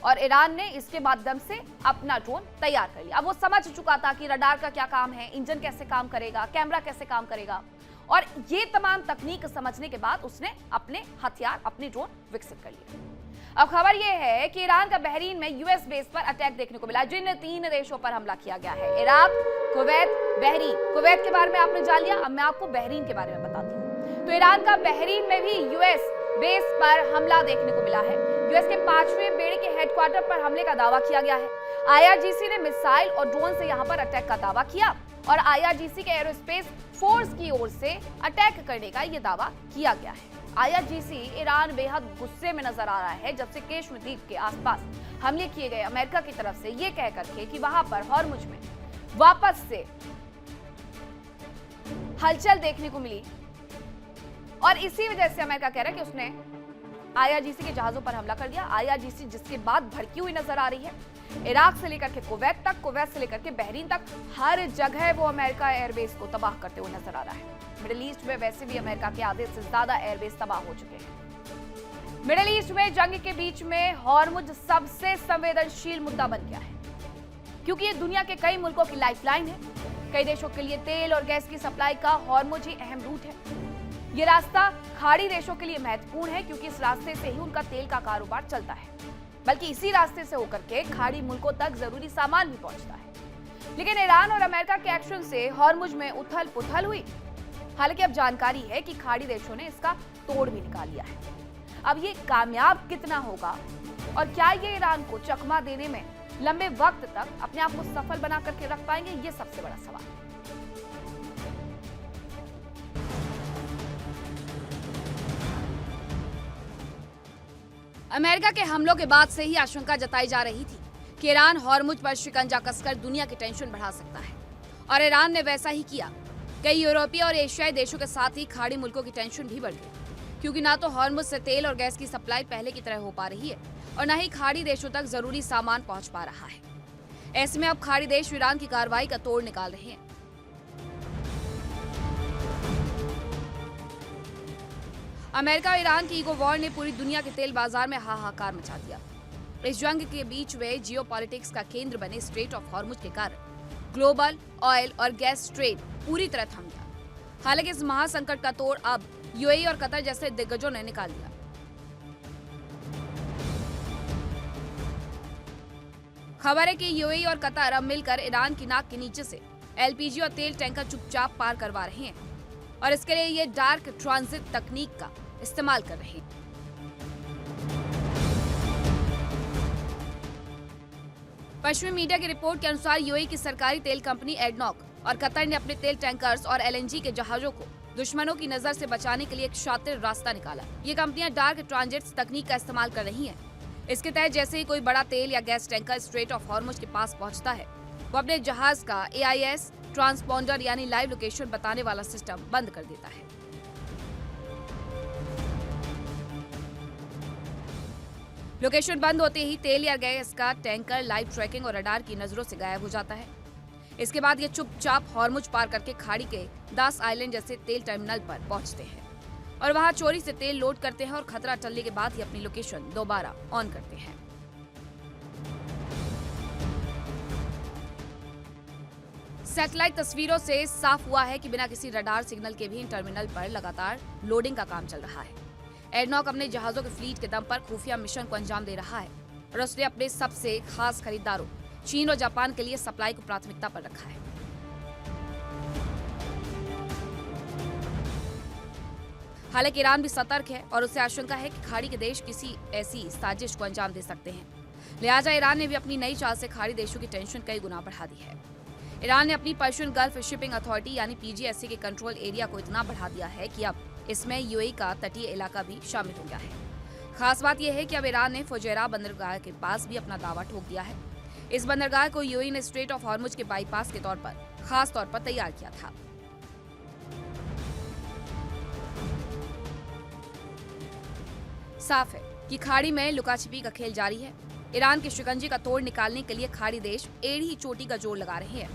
S1: और ईरान ने इसके माध्यम से अपना ड्रोन तैयार कर लिया। अब वो समझ चुका था कि रडार का क्या काम है, इंजन कैसे काम करेगा, कैमरा कैसे काम करेगा, और ये तमाम तकनीक समझने के बाद उसने अपने हथियार, अपने ड्रोन विकसित कर लिए। अब खबर यह है कि ईरान का बहरीन में यूएस बेस पर अटैक देखने को मिला, जिन 3 देशों पर हमला किया गया है, इराक, कुवैत, बहरीन। कुवैत के बारे में आपने जान लिया, अब मैं आपको बहरीन के बारे में बताती हूँ। तो ईरान का बहरीन में भी यूएस बेस पर हमला देखने को मिला है। यूएस के 5वें बेड़े के हेडक्वार्टर पर हमले का दावा किया गया है। IRGC ने मिसाइल और ड्रोन से यहां पर अटैक का दावा किया और IRGC के एरोस्पेस फोर्स की ओर से अटैक करने का यह दावा किया गया है। IRGC ईरान बेहद गुस्से में नजर आ रहा है जब से केश्म द्वीप के आसपास हमले किए गए अमेरिका की तरफ से ये कह करके कि वहां पर हॉर्मुज में वापस से हलचल देखने को मिली और इसी वजह से अमेरिका कह रहा है कि उसने IRGC के जहाजों पर हमला कर दिया। IRGC जिसके बाद भड़की हुई नजर आ रही है। इराक से लेकर के कुवैत तक, कुवैत से लेकर के बहरीन तक, हर जगह वो अमेरिका एयरबेस को तबाह करते हुए नजर आ रहा है। मिडिल ईस्ट में वैसे भी अमेरिका के आधे से ज्यादा एयरबेस तबाह हो चुके हैं। मिडिल ईस्ट में जंग के बीच में हॉर्मुज सबसे संवेदनशील मुद्दा बन गया है क्योंकि ये दुनिया के कई मुल्कों की लाइफलाइन है। कई देशों के लिए तेल और गैस की सप्लाई का हॉर्मुज ही अहम रूट है। ये रास्ता खाड़ी देशों के लिए महत्वपूर्ण है क्योंकि इस रास्ते से ही उनका तेल का कारोबार चलता है, बल्कि इसी रास्ते से होकर के खाड़ी मुल्कों तक जरूरी सामान भी पहुंचता है। लेकिन ईरान और अमेरिका के एक्शन से हॉर्मुज में उथल पुथल हुई। हालांकि अब जानकारी है कि खाड़ी देशों ने इसका तोड़ भी निकाल लिया है। अब ये कामयाब कितना होगा और क्या ये ईरान को चकमा देने में लंबे वक्त तक अपने आप को सफल बना करके रख पाएंगे, ये सबसे बड़ा सवाल है। अमेरिका के हमलों के बाद से ही आशंका जताई जा रही थी कि ईरान हॉर्मुज पर शिकंजा कसकर दुनिया की टेंशन बढ़ा सकता है और ईरान ने वैसा ही किया। कई यूरोपीय और एशियाई देशों के साथ ही खाड़ी मुल्कों की टेंशन भी बढ़ गई क्योंकि ना तो हॉर्मुज से तेल और गैस की सप्लाई पहले की तरह हो पा रही है और ना ही खाड़ी देशों तक जरूरी सामान पहुंच पा रहा है। ऐसे में अब खाड़ी देश ईरान की कार्रवाई का तोड़ निकाल रहे हैं। अमेरिका और ईरान की ईगो वॉर ने पूरी दुनिया के तेल बाजार में हाहाकार मचा दिया। इस जंग के बीच में जियोपॉलिटिक्स का केंद्र बने स्ट्रेट ऑफ हॉर्मुज के कारण ग्लोबल ऑयल और गैस ट्रेड पूरी तरह थम गया। हालांकि इस महासंकट का तोड़ अब यूएई और कतर जैसे दिग्गजों ने निकाल दिया। खबर है कि यूएई और कतर अब मिलकर ईरान की नाक के नीचे से एलपीजी और तेल टैंकर चुपचाप पार करवा रहे हैं और इसके लिए ये डार्क ट्रांजिट तकनीक का इस्तेमाल कर रहे हैं। पश्चिमी मीडिया की रिपोर्ट के अनुसार यूएई की सरकारी तेल कंपनी एडनॉक और कतर ने अपने तेल टैंकर्स और एलएनजी के जहाजों को दुश्मनों की नजर से बचाने के लिए एक शातिर रास्ता निकाला। ये कंपनियां डार्क ट्रांजिट तकनीक का इस्तेमाल कर रही हैं। इसके तहत जैसे ही कोई बड़ा तेल या gas tanker straight of Hormuz के पास पहुंचता है, वो अपने जहाज का AIS ट्रांसपॉन्डर यानी लाइव लोकेशन बताने वाला सिस्टम बंद कर देता है। लोकेशन बंद होते ही तेल या गैस का टैंकर लाइव ट्रैकिंग और रडार की नजरों से गायब हो जाता है। इसके बाद ये चुपचाप हॉर्मुज पार करके खाड़ी के दास आइलैंड जैसे तेल टर्मिनल पर पहुंचते हैं और वहां चोरी से तेल लोड करते हैं और खतरा टलने के बाद ही अपनी लोकेशन दोबारा ऑन करते हैं। सैटेलाइट तस्वीरों से साफ हुआ है कि बिना किसी रडार सिग्नल के भी इन टर्मिनल पर लगातार लोडिंग का काम चल रहा है। एडनॉक अपने जहाजों के फ्लीट के दम पर खुफिया मिशन को अंजाम दे रहा है और उसने अपने सबसे खास खरीदारों चीन और जापान के लिए सप्लाई को प्राथमिकता पर रखा है। हालांकि ईरान भी सतर्क है और उसे आशंका है कि खाड़ी के देश किसी ऐसी साजिश को अंजाम दे सकते हैं। लिहाजा ईरान ने भी अपनी नई चाल से खाड़ी देशों की टेंशन कई गुना बढ़ा दी है। ईरान ने अपनी पर्शियन गल्फ शिपिंग अथॉरिटी यानी PGSA के कंट्रोल एरिया को इतना बढ़ा दिया है कि अब इसमें यूएई का तटीय इलाका भी शामिल हो गया है। खास बात यह है कि अब ईरान ने फुजैरा बंदरगाह के पास भी अपना दावा ठोक दिया है। इस बंदरगाह को यूएई ने स्ट्रेट ऑफ हॉर्मुज के बाईपास के तौर पर खास तौर पर तैयार किया था। साफ है कि खाड़ी में लुकाछिपी का खेल जारी है। ईरान के शिकंजे का तोड़ निकालने के लिए खाड़ी देश एड़ी चोटी का जोर लगा रहे हैं,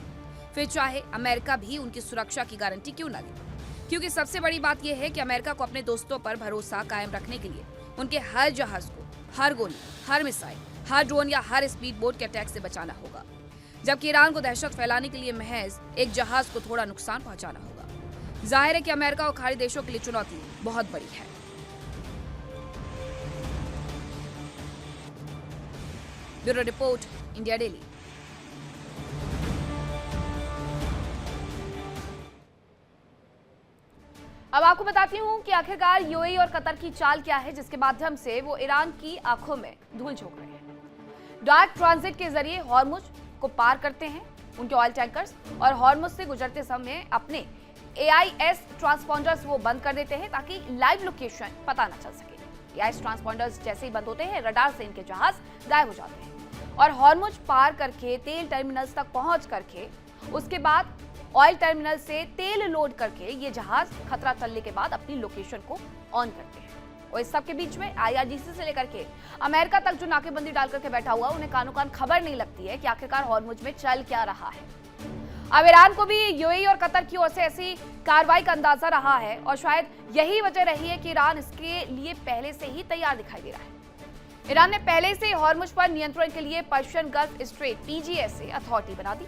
S1: फिर चाहे अमेरिका भी उनकी सुरक्षा की गारंटी क्यों न दे। क्योंकि सबसे बड़ी बात यह है कि अमेरिका को अपने दोस्तों पर भरोसा कायम रखने के लिए उनके हर जहाज को हर गोली, हर मिसाइल, हर ड्रोन या हर स्पीड बोट के अटैक से बचाना होगा, जबकि ईरान को दहशत फैलाने के लिए महज एक जहाज को थोड़ा नुकसान पहुंचाना होगा। जाहिर है कि अमेरिका और खाड़ी देशों के लिए चुनौती बहुत बड़ी है। Bureau report, India daily. अब आपको बताती हूं कि आखिरकार यूएई और कतर की चाल क्या है जिसके माध्यम से वो ईरान की आंखों में धूल झोंक रहे हैं। डार्क ट्रांजिट के जरिए हॉर्मुज को पार करते हैं उनके ऑयल टैंकर्स और हॉर्मुज से गुजरते समय अपने AIS ट्रांसपॉन्डर्स वो बंद कर देते हैं ताकि लाइव लोकेशन पता न चल सके। AIS ट्रांसपॉन्डर्स जैसे ही बंद होते हैं, रडार से इनके जहाज गायब हो जाते हैं और हॉर्मुज पार करके तेल टर्मिनल्स तक पहुंच करके उसके बाद ऑयल टर्मिनल से तेल लोड करके ये जहाज खतरा टलने के बाद अपनी लोकेशन को ऑन करते हैं। और इस सब के बीच में IRGC से लेकर के अमेरिका तक जो नाकेबंदी डाल करके बैठा हुआ, उन्हें कानो कान खबर नहीं लगती है कि आखिरकार हॉर्मुज में चल क्या रहा है। अब ईरान को भी यूएई और कतर की ओर से ऐसी कार्रवाई का अंदाजा रहा है और शायद यही वजह रही है कि ईरान इसके लिए पहले से ही तैयार दिखाई दे रहा है। ईरान ने पहले से हॉर्मुज पर नियंत्रण के लिए Persian gulf straight PGSA authority बना दी,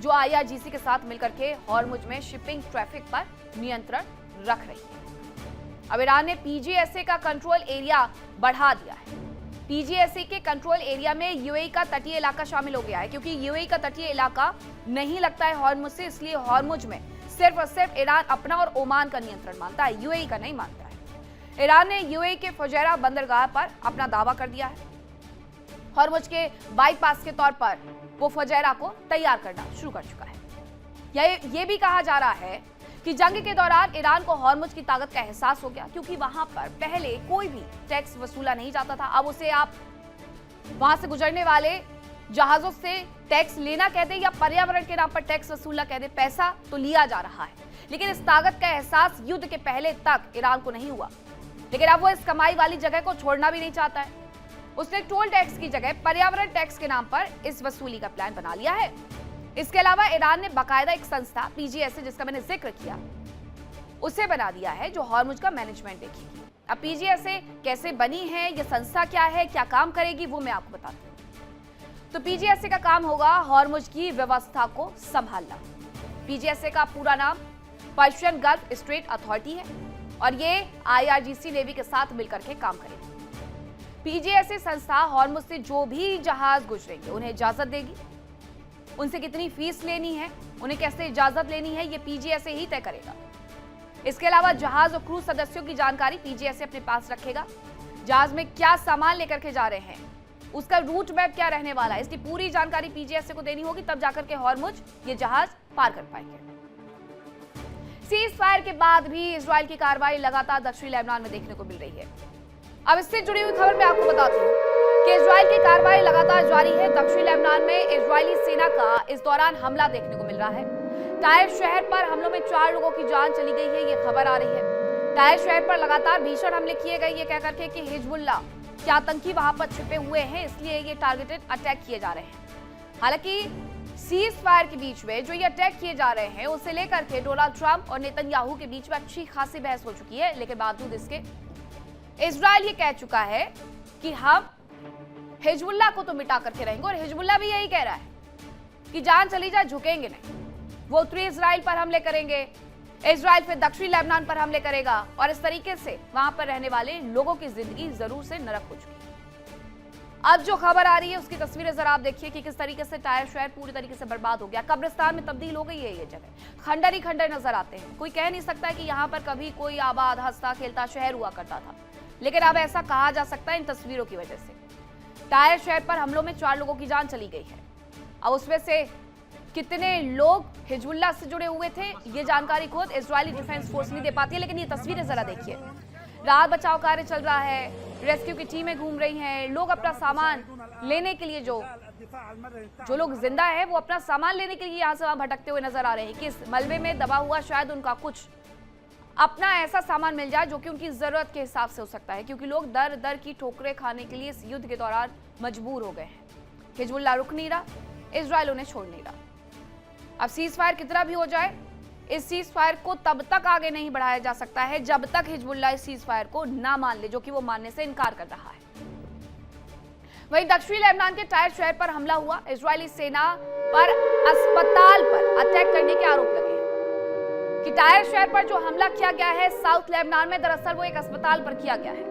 S1: जो IRGC के साथ मिलकर के हॉर्मुज में शिपिंग ट्रैफिक पर नियंत्रण रख रही है। अब ईरान ने PGSA का कंट्रोल एरिया बढ़ा दिया है। PGSA के कंट्रोल एरिया में यूएई का तटीय इलाका शामिल हो गया है, क्योंकि यूएई का तटीय इलाका नहीं लगता है हॉर्मुज से, इसलिए हॉर्मुज में सिर्फ और सिर्फ ईरान अपना और ओमान का नियंत्रण मानता है, यूएई का नहीं मानता है। ईरान ने यूएई के फुजैरा बंदरगाह पर अपना दावा कर दिया है। हॉर्मुज के बाईपास के तौर पर वो फुजैरा को तैयार करना शुरू कर चुका है। ये भी कहा जा रहा है कि जंग के दौरान ईरान को हॉर्मुज की ताकत का एहसास हो गया, क्योंकि वहां पर पहले कोई भी टैक्स वसूला नहीं जाता था। अब उसे आप वहां से गुजरने वाले जहाजों से टैक्स लेना कह दे या पर्यावरण के नाम पर टैक्स वसूलना कह दे, पैसा तो लिया जा रहा है। लेकिन इस ताकत का एहसास युद्ध के पहले तक ईरान को नहीं हुआ, लेकिन अब वो इस कमाई वाली जगह को छोड़ना भी नहीं चाहता है। उसने टोल टैक्स की जगह पर्यावरण टैक्स के नाम पर इस वसूली का प्लान बना लिया है। इसके अलावा ईरान ने बाकायदा एक संस्था पीजीएसए, जिसका मैंने जिक्र किया, उसे बना दिया है जो हॉर्मुज का मैनेजमेंट देखेगी। अब पीजीएसए कैसे बनी है, ये संस्था क्या है, क्या काम करेगी, वो मैं आपको बताती हूँ। तो पीजीएसए का काम होगा हॉर्मुज की व्यवस्था को संभालना। पीजीएसए का पूरा नाम पर्शियन गल्फ स्ट्रेट अथॉरिटी है और ये आईआरजीसी नेवी के साथ मिलकर के काम करेगी। पीजीएसए संस्था हॉर्मुज से जो भी जहाज गुजरेंगे उन्हें इजाजत देगी। उनसे कितनी फीस लेनी है, उन्हें कैसे इजाजत लेनी है, ये पीजीएसए ही तय करेगा। इसके अलावा जहाज और क्रू सदस्यों की जानकारी पीजीएसए अपने पास रखेगा। जहाज में क्या सामान लेकर के जा रहे हैं, उसका रूट मैप क्या रहने वाला है, इसकी पूरी जानकारी पीजीएसए को देनी होगी, तब जाकर के हॉर्मुज ये जहाज पार कर पाएंगे। सीज फायर के बाद भी इजराइल की कार्रवाई लगातार दक्षिणी लेबनान में देखने को मिल रही है। अब इससे जुड़ी हुई खबर मैं आपको बताती हूँ कि इजराइल की कार्रवाई लगातार जारी है। दक्षिणी लेबनान में इजरायली सेना का इस दौरान हमला देखने को मिल रहा है। टायर शहर पर हमलों में 4 लोगों की जान चली गई है, ये खबर आ रही है। टायर शहर पर लगातार भीषण हमले किए गए, ये कहकर के कि हिजबुल्लाह के आतंकी वहां पर छिपे हुए हैं, इसलिए ये टारगेटेड अटैक किए जा रहे हैं। हालांकि सीज फायर के बीच में जो ये अटैक किए जा रहे हैं, उसे लेकर के डोनाल्ड ट्रंप और नेतन्याहू के बीच में अच्छी खासी बहस हो चुकी है, लेकिन बावजूद इसके इजराइल ये कह चुका है कि हम हिजबुल्लाह को तो मिटा करके रहेंगे, और हिजबुल्लाह भी यही कह रहा है कि जान चली जाए झुकेंगे नहीं। वो उत्तरी इजराइल पर हमले करेंगे, इजराइल फिर दक्षिणी लेबनान पर हमले करेगा, और इस तरीके से वहां पर रहने वाले लोगों की जिंदगी जरूर से नरक हो चुकी है। अब जो खबर आ रही है उसकी तस्वीरें जरा आप देखिए कि किस तरीके से टायर शहर पूरी तरीके से बर्बाद हो गया, कब्रिस्तान में तब्दील हो गई है ये जगह। खंडर ही खंडर नजर आते हैं। कोई कह नहीं सकता कि यहाँ पर कभी कोई आबाद हंसता खेलता शहर हुआ करता था, लेकिन अब ऐसा कहा जा सकता है इन तस्वीरों की वजह से। टायर शहर पर हमलों में 4 लोगों की जान चली गई है। अब उसमें से कितने लोग हिजबुल्लाह से जुड़े हुए थे, ये जानकारी खुद इजरायली डिफेंस फोर्स नहीं दे पाती है, लेकिन ये तस्वीरें जरा देखिए। राहत बचाव कार्य चल रहा है, रेस्क्यू की टीमें घूम रही हैं, लोग अपना सामान लेने के लिए जो लोग जिंदा है वो अपना सामान लेने के लिए यहाँ से वहां भटकते हुए नजर आ रहे हैं। किस मलबे में दबा हुआ शायद उनका कुछ अपना ऐसा सामान मिल जाए जो कि उनकी जरूरत के हिसाब से हो सकता है, क्योंकि लोग दर दर की ठोकरें खाने के लिए इस युद्ध के दौरान मजबूर हो गए हैं। हिजबुल्लाह रुक नहीं रहा, इजराइल उन्हें छोड़ नहीं रहा। अब सीज फायर कितना भी हो जाए, इस सीज फायर को तब तक आगे नहीं बढ़ाया जा सकता है जब तक हिजबुल्लाह इस सीज फायर को ना मान ले, जो कि वो मानने से इनकार कर रहा है। वहीं दक्षिणी लेबनान के टायर शहर पर हमला हुआ, इजरायली सेना पर अस्पताल पर अटैक करने के आरोप लगे हैं कि टायर शहर पर जो हमला किया गया है साउथ लेबनान में, दरअसल वो एक अस्पताल पर किया गया है।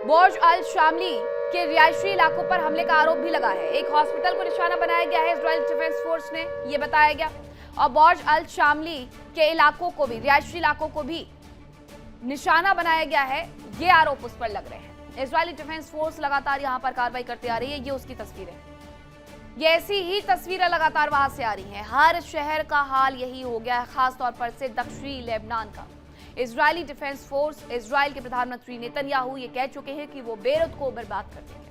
S1: बोर्ज अल शामली के रिहायशी इलाकों पर हमले का आरोप भी लगा है। एक हॉस्पिटल को निशाना बनाया गया है इजराइल डिफेंस फोर्स ने, ये बताया गया, और बोर्ज अल शामली के इलाकों को भी, रिहायशी इलाकों को भी निशाना बनाया गया है, ये आरोप उस पर लग रहे हैं। इजरायली डिफेंस फोर्स लगातार यहां पर कार्रवाई करते आ रही है, ये उसकी तस्वीरें, ये ऐसी ही तस्वीरें लगातार वहां से आ रही हैं। हर शहर का हाल यही हो गया है, खासतौर पर से दक्षिणी लेबनान का। इजरायली डिफेंस फोर्स, इजराइल के प्रधानमंत्री नेतन्याहू ये कह चुके हैं कि वो बेरूत को बर्बाद कर देंगे,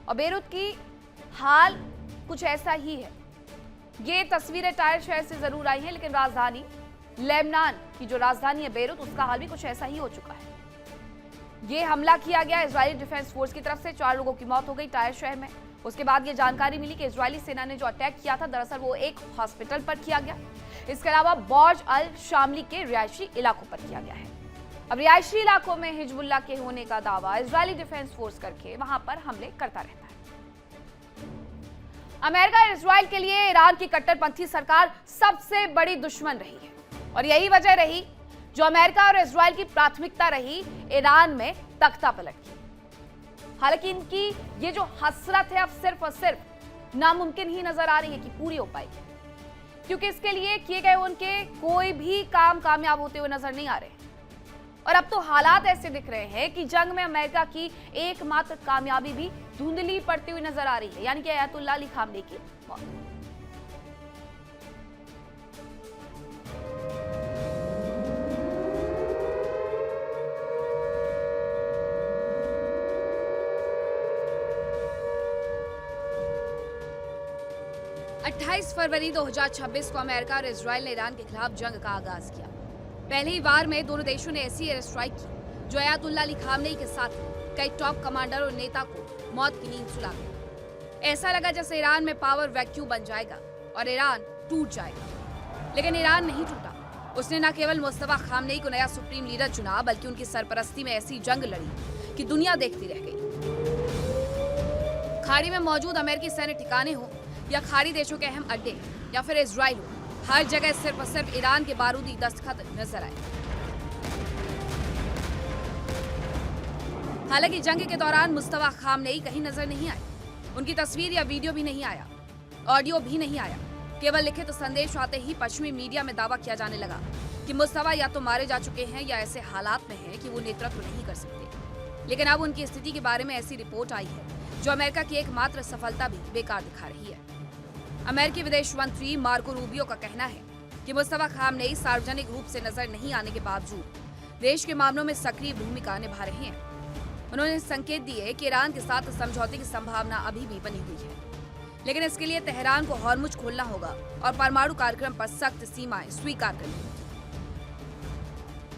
S1: और बेरूत की हाल कुछ ऐसा ही है। ये तस्वीरें टायर शहर से जरूर आई हैं, लेकिन राजधानी लेबनान की जो राजधानी है बेरूत, उसका हाल भी कुछ ऐसा ही हो चुका है। ये हमला किया गया इजरायली डिफेंस फोर्स की तरफ से, 4 लोगों की मौत हो गई टायर शहर में। उसके बाद ये जानकारी मिली कि इजरायली सेना ने जो अटैक किया था, दरअसल वो एक हॉस्पिटल पर किया गया। इसके अलावा बोर्ज अल शामली के रिहायशी इलाकों पर किया गया है। अब रिहायशी इलाकों में हिजबुल्लाह के होने का दावा इजरायली डिफेंस फोर्स करके वहां पर हमले करता रहता है। अमेरिका और इजराइल के लिए ईरान की कट्टरपंथी सरकार सबसे बड़ी दुश्मन रही है, और यही वजह रही जो अमेरिका और इजराइल की प्राथमिकता रही ईरान में तख्ता पलट की। हालांकि इनकी ये जो हसरत है अब सिर्फ और सिर्फ नामुमकिन ही नजर आ रही है कि पूरी हो पाएगी, क्योंकि इसके लिए किए गए उनके कोई भी काम कामयाब होते हुए नजर नहीं आ रहे। और अब तो हालात ऐसे दिख रहे हैं कि जंग में अमेरिका की एकमात्र कामयाबी भी धुंधली पड़ती हुई नजर आ रही है, यानी कि अयातुल्लाह अली खामनेई की मौत। फरवरी 2026 को अमेरिका और इजराइल ने ईरान के खिलाफ जंग का आगाज किया। पहली बार में दोनों देशों ने ऐसी एयर स्ट्राइक की जो अयातुल्लाह अली खामनेई के साथ कई टॉप कमांडर और नेता को मौत की नींद सुला गया। ऐसा लगा जैसे ईरान में पावर वैक्यूम बन जाएगा और ईरान टूट जाएगा, लेकिन ईरान नहीं टूटा। उसने न केवल मुस्तफा खामनेई को नया सुप्रीम लीडर चुना, बल्कि उनकी सरपरस्ती में ऐसी जंग लड़ी कि दुनिया देखती रह गई। खाड़ी में मौजूद अमेरिकी सैन्य ठिकाने हो या खाड़ी देशों के अहम अड्डे या फिर इजराइल हो, हर जगह सिर्फ और सिर्फ ईरान के बारूदी दस्तखत नजर आए। हालांकि जंग के दौरान मुस्तफा खामनेई कहीं नजर नहीं आए। उनकी तस्वीर या वीडियो भी नहीं आया, ऑडियो भी नहीं आया। केवल लिखित संदेश आते ही पश्चिमी मीडिया में दावा किया जाने लगा कि मुस्तफा या तो मारे जा चुके हैं या ऐसे हालात में हैं कि वो नेतृत्व नहीं कर सकते। लेकिन अब उनकी स्थिति के बारे में ऐसी रिपोर्ट आई है जो अमेरिका की एकमात्र सफलता भी बेकार दिखा रही है। अमेरिकी विदेश मंत्री मार्को रूबियो का कहना है कि मुस्तफा खामनेई सार्वजनिक रूप से नजर नहीं आने के बावजूद देश के मामलों में सक्रिय भूमिका निभा रहे हैं। उन्होंने संकेत दिए कि ईरान के साथ समझौते की संभावना अभी भी बनी हुई है, लेकिन इसके लिए तेहरान को हॉर्मुज खोलना होगा और परमाणु कार्यक्रम पर सख्त सीमाएं स्वीकार करनी होगी।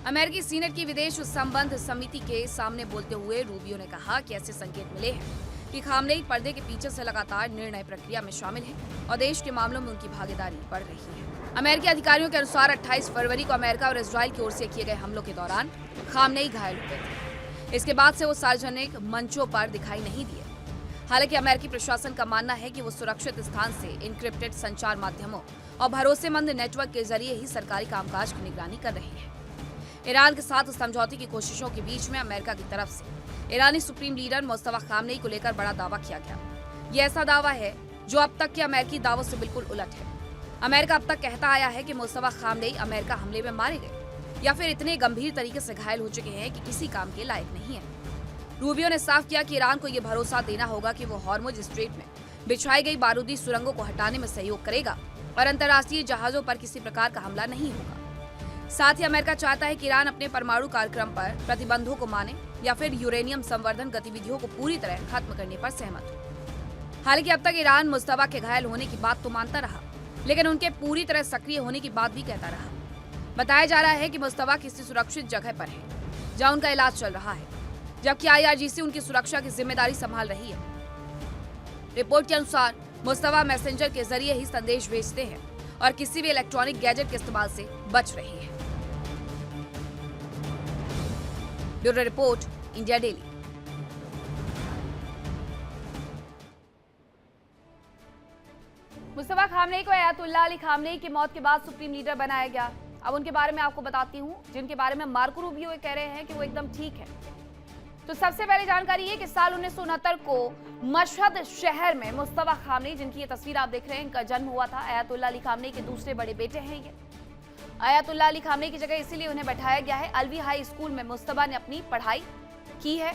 S1: अमेरिकी सीनेट की विदेश संबंध समिति के सामने बोलते हुए रूबियो ने कहा कि ऐसे संकेत मिले हैं कि खामनेई पर्दे के पीछे से लगातार निर्णय प्रक्रिया में शामिल हैं और देश के मामलों में उनकी भागीदारी बढ़ रही है। अमेरिकी अधिकारियों के अनुसार 28 फरवरी को अमेरिका और इजराइल की ओर से किए गए हमलों के दौरान खामनेई घायल हो गए थे। इसके बाद से वो सार्वजनिक मंचों पर दिखाई नहीं दिए। हालांकि अमेरिकी प्रशासन का मानना है कि वो सुरक्षित स्थान से इनक्रिप्टेड संचार माध्यमों और भरोसेमंद नेटवर्क के जरिए ही सरकारी कामकाज की निगरानी कर रहे हैं। ईरान के साथ समझौते की कोशिशों के बीच में अमेरिका की तरफ से ईरानी सुप्रीम लीडर मुस्तफा खामनेई को लेकर बड़ा दावा किया गया। ये ऐसा दावा है जो अब तक के अमेरिकी दावों से बिल्कुल उलट है। अमेरिका अब तक कहता आया है कि मुस्तफा खामनेई अमेरिका हमले में मारे गए या फिर इतने गंभीर तरीके से घायल हो चुके हैं कि किसी काम के लायक नहीं है। रूबियो ने साफ किया कि ईरान को यह भरोसा देना होगा कि वो हॉर्मुज स्ट्रेट में बिछाई गई बारूदी सुरंगों को हटाने में सहयोग करेगा और अंतर्राष्ट्रीय जहाजों पर किसी प्रकार का हमला नहीं होगा। साथ ही अमेरिका चाहता है कि ईरान अपने परमाणु कार्यक्रम पर प्रतिबंधों को माने या फिर यूरेनियम संवर्धन गतिविधियों को पूरी तरह खत्म करने पर सहमत हो। हालांकि अब तक ईरान मुस्तफा के घायल होने की बात तो मानता रहा, लेकिन उनके पूरी तरह सक्रिय होने की बात भी कहता रहा। बताया जा रहा है कि मुस्तफा किसी सुरक्षित जगह पर है जहां उनका इलाज चल रहा है, जबकि IRGC उनकी सुरक्षा की जिम्मेदारी संभाल रही है। रिपोर्ट के अनुसार मुस्तफा मैसेंजर के जरिए ही संदेश भेजते हैं और किसी भी इलेक्ट्रॉनिक गैजेट के इस्तेमाल से बच रहे हैं। Bureau report, India daily. Mustafa Khamenei को अयातुल्लाह अली खामनेई की मौत के बाद सुप्रीम लीडर बनाया गया। अब उनके बारे में आपको बताती हूँ, जिनके बारे में मार्को रूबियो कह रहे हैं कि वो एकदम ठीक है। तो सबसे पहले जानकारी है कि साल 1969 को मशहद शहर में मुस्तफा खामनेई, जिनकी ये तस्वीर आप देख रहे हैं, इनका जन्म हुआ था। अयातुल्लाह अली खामनेई के दूसरे बड़े बेटे हैं ये। अयातुल्लाह अली खामनेई की जगह इसीलिए उन्हें बैठाया गया है। अलवी हाई स्कूल में मुस्तफा ने अपनी पढ़ाई की है।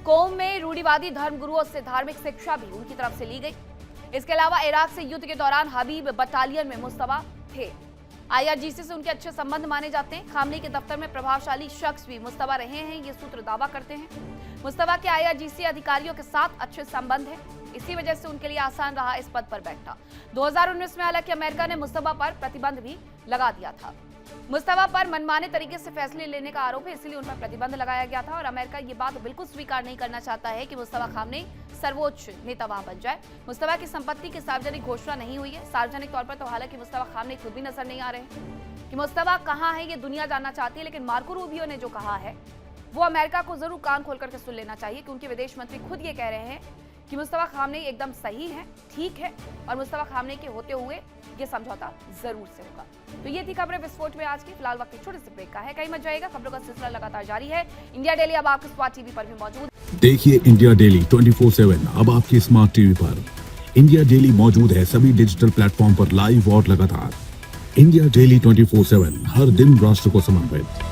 S1: कौम में रूढ़िवादी धर्मगुरुओं से धार्मिक शिक्षा भी उनकी तरफ से ली गई। इसके अलावा इराक से युद्ध के दौरान हबीब बटालियन में मुस्तफा थे। IRGC से उनके अच्छे संबंध माने जाते हैं। खामनेई के दफ्तर में प्रभावशाली शख्स भी मुस्तफा रहे हैं, ये सूत्र दावा करते हैं। मुस्तफा के IRGC अधिकारियों के साथ अच्छे संबंध हैं, इसी वजह से उनके लिए आसान रहा इस पद पर बैठना। 2019 में हालांकि अमेरिका ने मुस्तफा पर प्रतिबंध भी लगा दिया था। मुस्तफा पर मनमाने तरीके से फैसले लेने का आरोप है, इसलिए उन पर प्रतिबंध लगाया गया था और अमेरिका ये बात बिल्कुल स्वीकार नहीं करना चाहता है कि मुस्तफा खामनेई सर्वोच्च नेता वहां बन जाए। मुस्तफा की संपत्ति की सार्वजनिक घोषणा नहीं हुई है। सार्वजनिक तौर पर तो हालांकि मुस्तफा खामनेई खुद भी नजर नहीं आ रहे कि मुस्तफा कहां है, ये दुनिया जानना चाहती है। लेकिन मार्को रूबियो ने जो कहा है वो अमेरिका को जरूर कान खोल करके सुन लेना चाहिए, क्योंकि विदेश मंत्री खुद ये कह रहे हैं कि मुस्तफा खामनेई एकदम सही है, ठीक है, और मुस्तफा खामनेई के होते हुए ये समझौता जरूर से होगा। तो ये थी खबरें विस्फोट में आज की। फिलहाल वक्त एक छोटे से ब्रेक का है, कहीं मत जाइएगा, खबरों का सिलसिला लगातार जारी है। इंडिया डेली अब आपके स्मार्ट टीवी पर भी मौजूद।
S4: देखिए इंडिया डेली 24/7 अब आपकी स्मार्ट टीवी पर। इंडिया डेली मौजूद है सभी डिजिटल प्लेटफॉर्म पर लाइव और लगातार। इंडिया डेली 24/7 हर दिन राष्ट्र को समर्पित।